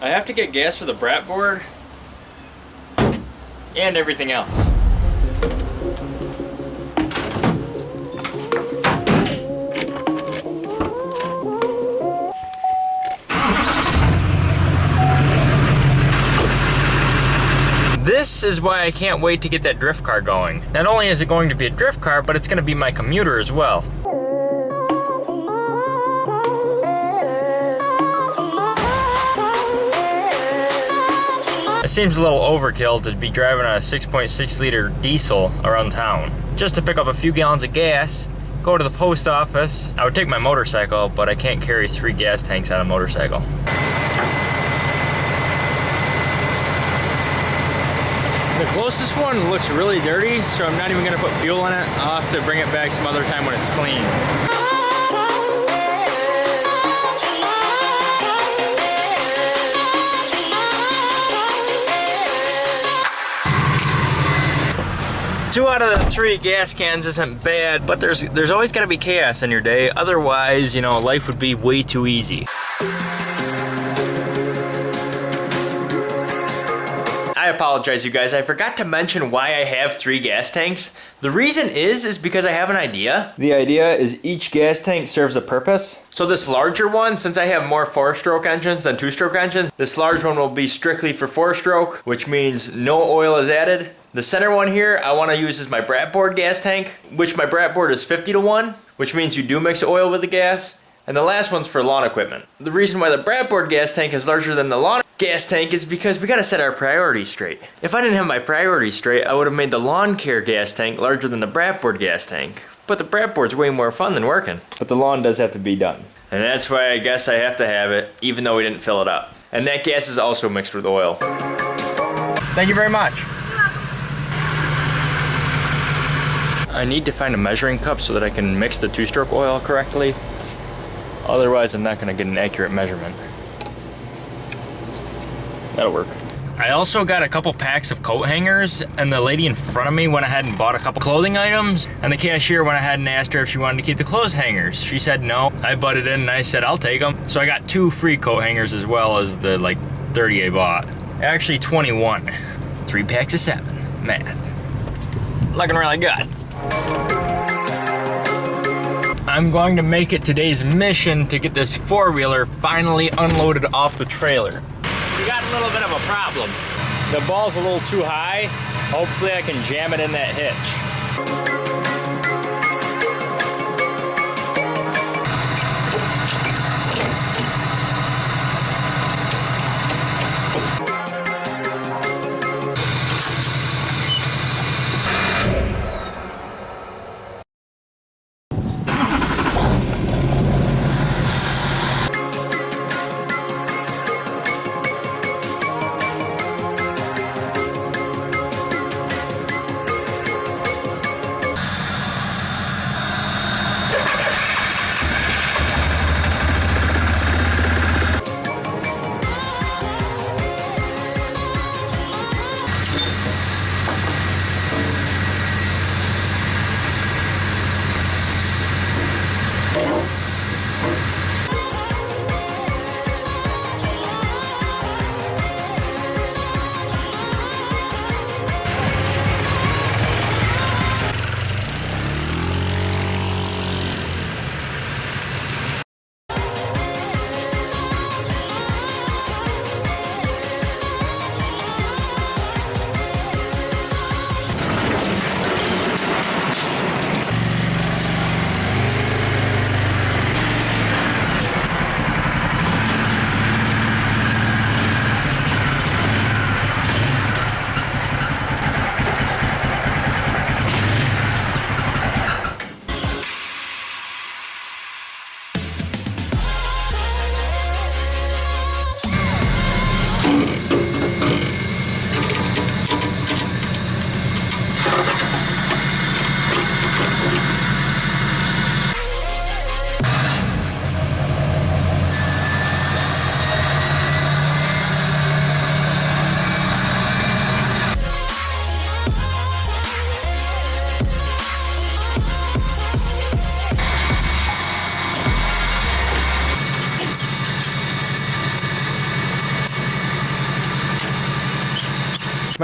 I have to get gas for the brat board and everything else. This is why I can't wait to get that drift car going. Not only is it going to be a drift car, but it's going to be my commuter as well. It seems a little overkill to be driving a 6.6 liter diesel around town. Just to pick up a few gallons of gas, go to the post office. I would take my motorcycle, but I can't carry 3 gas tanks on a motorcycle. The closest one looks really dirty, so I'm not even gonna put fuel in it. I'll have to bring it back some other time when it's clean. Two out of the 3 gas cans isn't bad, but there's always gotta be chaos in your day. Otherwise, you know, life would be way too easy. I apologize, you guys. I forgot to mention why I have 3 gas tanks. The reason is because I have an idea. The idea is each gas tank serves a purpose. So this larger one, since I have more 4-stroke engines than 2-stroke engines, this large one will be strictly for 4-stroke, which means no oil is added. The center one here, I want to use as my brat board gas tank, which my brat board is 50-to-1, which means you do mix oil with the gas. And the last one's for lawn equipment. The reason why the brat board gas tank is larger than the lawn gas tank is because we gotta set our priorities straight. If I didn't have my priorities straight, I would have made the lawn care gas tank larger than the brat board gas tank. But the brat board's way more fun than working. But the lawn does have to be done. And that's why I guess I have to have it, even though we didn't fill it up. And that gas is also mixed with oil. Thank you very much. I need to find a measuring cup so that I can mix the 2-stroke oil correctly. Otherwise, I'm not gonna get an accurate measurement. That'll work. I also got a couple packs of coat hangers, and the lady in front of me went ahead and bought a couple clothing items, and the cashier went ahead and asked her if she wanted to keep the clothes hangers. She said no. I butted in and I said I'll take them. So I got 2 free coat hangers as well as the like 30 I bought. Actually 21. 3 packs of 7. Math. Looking really good. I'm going to make it today's mission to get this 4-wheeler finally unloaded off the trailer. We got a little bit of a problem. The ball's a little too high. Hopefully I can jam it in that hitch.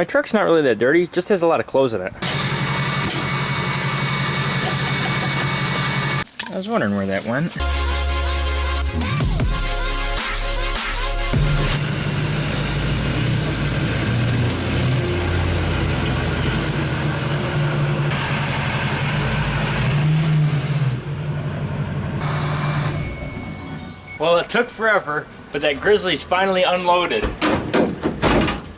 My truck's not really that dirty, just has a lot of clothes in it. I was wondering where that went. Well, it took forever, but that Grizzly's finally unloaded.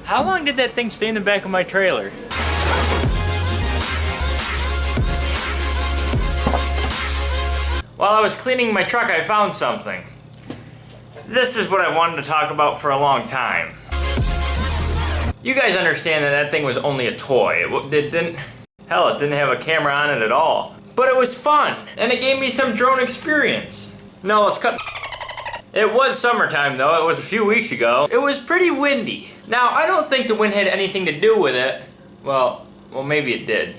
How long did that thing stay in the back of my trailer? While I was cleaning my truck, I found something. This is what I wanted to talk about for a long time. You guys understand that that thing was only a toy. It didn't have a camera on it at all. But it was fun, and it gave me some drone experience. No, let's cut. It was summertime though, it was a few weeks ago. It was pretty windy. Now, I don't think the wind had anything to do with it. Well, maybe it did.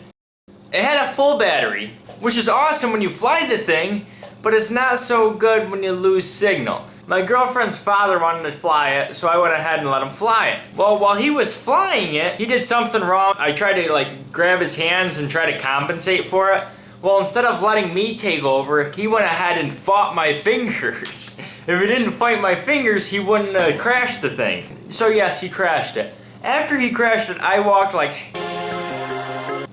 It had a full battery, which is awesome when you fly the thing, but it's not so good when you lose signal. My girlfriend's father wanted to fly it, so I went ahead and let him fly it. Well, while he was flying it, he did something wrong. I tried to grab his hands and try to compensate for it. Well, instead of letting me take over, he went ahead and fought my fingers. If he didn't fight my fingers, he wouldn't have crashed the thing. So yes, he crashed it. After he crashed it, I walked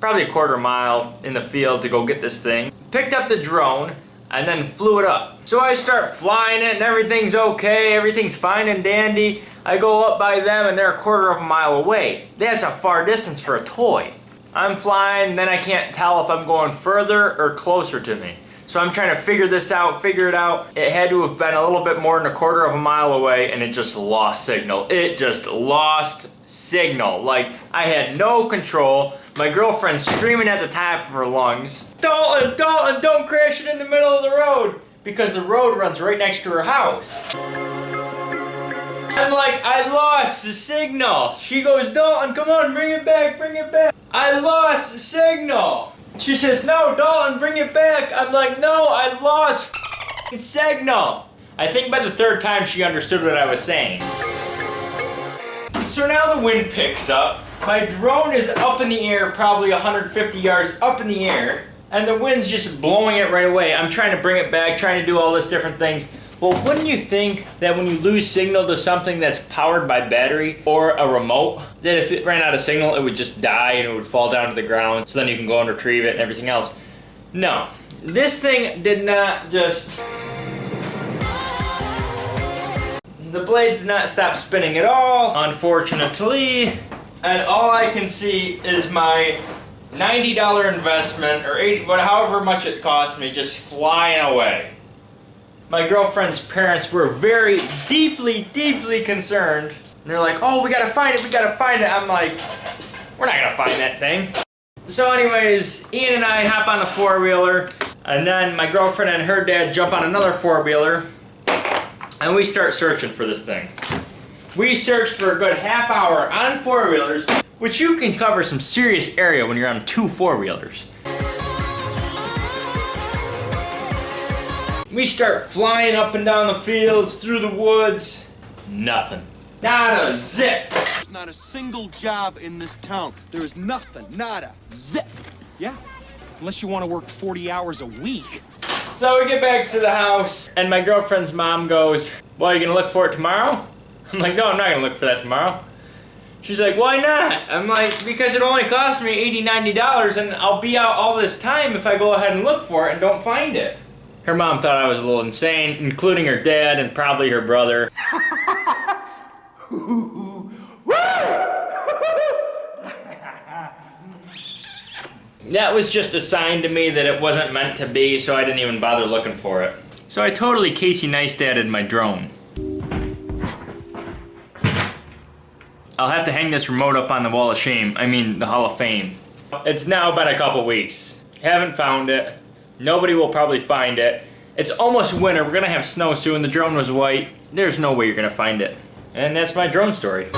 probably a quarter mile in the field to go get this thing, picked up the drone, and then flew it up. So I start flying it and everything's okay, everything's fine and dandy. I go up by them and they're a quarter of a mile away. That's a far distance for a toy. I'm flying, then I can't tell if I'm going further or closer to me. So I'm trying to figure it out. It had to have been a little bit more than a quarter of a mile away and it just lost signal. It just lost signal. I had no control. My girlfriend's screaming at the top of her lungs, Dalton, Dalton, don't crash it in the middle of the road. Because the road runs right next to her house. I'm like, I lost the signal. She goes, Dalton, come on, bring it back, bring it back. I lost the signal. She says, no, Dalton, bring it back. I'm like, no, I lost signal. I think by the third time she understood what I was saying. So now the wind picks up. My drone is up in the air, probably 150 yards up in the air, and the wind's just blowing it right away. I'm trying to bring it back, trying to do all these different things. Well, wouldn't you think that when you lose signal to something that's powered by battery or a remote, that if it ran out of signal, it would just die and it would fall down to the ground, so then you can go and retrieve it and everything else? No. This thing did not just... The blades did not stop spinning at all, unfortunately. And all I can see is my $90 investment, or $80, however much it cost me, just flying away. My girlfriend's parents were very deeply concerned. And they're like, oh, we gotta find it, we gotta find it. I'm like, we're not gonna find that thing. So anyways, Ian and I hop on the four-wheeler, and then my girlfriend and her dad jump on another four-wheeler, and we start searching for this thing. We searched for a good half hour on four-wheelers, which you can cover some serious area when you're on two four-wheelers. We start flying up and down the fields, through the woods. Nothing. Not a zip. There's not a single job in this town. There is nothing. Not a zip. Yeah, unless you want to work 40 hours a week. So we get back to the house, and my girlfriend's mom goes, well, are you gonna look for it tomorrow? I'm like, no, I'm not gonna look for that tomorrow. She's like, why not? I'm like, because it only cost me $80, $90, and I'll be out all this time if I go ahead and look for it and don't find it. Her mom thought I was a little insane, including her dad and probably her brother. That was just a sign to me that it wasn't meant to be, so I didn't even bother looking for it. So I totally Casey Neistat'd my drone. I'll have to hang this remote up on the wall of shame. I mean, the Hall of Fame. It's now been a couple weeks. Haven't found it. Nobody will probably find it. It's almost winter. We're gonna have snow soon. The drone was white. There's no way you're gonna find it. And that's my drone story.